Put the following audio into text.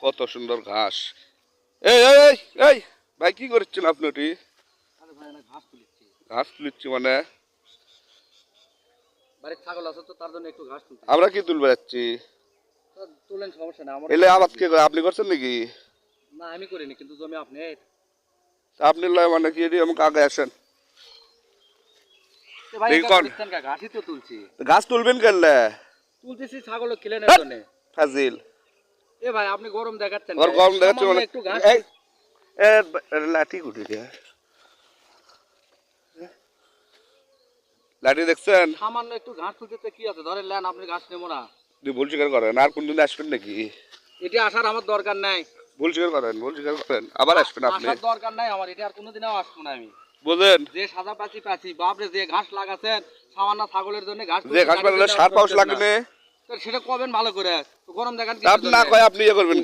কত সুন্দর ঘাস। এই এই এই এই ভাই কি করছেন আপনি? ওটি আরে ভাই না ঘাস তুলছি। ঘাস তুলছি মানে বাড়ির ছাগল আছে তো তার জন্য একটু ঘাস তুলছি। আমরা কি তুলবে যাচ্ছি? তো তুলেন সমস্যা নাই আমার। এলে আবাদ কে করে? আপনি করছেন নাকি? না আমি করিনি কিন্তু জমি আপনি। আপনি লয় মানে কি এটি আমাকে আগে আসেন। তো ভাই দেখি এটা কোন করছেন কা ঘাসই তো তুলছি। ঘাস তুলবেন কেনলে? তুলতেছি ছাগল কিলেনের জন্য। ফাজিল এ ভাই আপনি গরম দেখাচ্ছেন। ওর গরম দেখাচ্ছে সামান্য মানে একটু ঘাস এই এ লাঠি কুটি দে লাঠি দেখছেন? সামান্য একটু ঘাস তুলতে কি আছে ধরেন লেন আপনি ঘাস নেবো না। ভুল স্বীকার করেন। আর কোনদিন আসবেন নাকি? এটা আসার আমার দরকার নাই। ভুল স্বীকার করেন, ভুল স্বীকার করেন, আবার আসবেন আপনি। আসার দরকার নাই আমার, এটা আর কোনোদিনও আসবো না আমি। বুঝলেন? যে সাদা পাচি পাচি বাপরে যে ঘাস লাগাছেন সামান্য ছাগলের জন্য ঘাস যে ঘাস পাড়লে সার পাউস লাগবে। সেটা কবেন ভালো করে। তো গরম দেখান আপনি না কয় আপনি ইয়ে করবেন।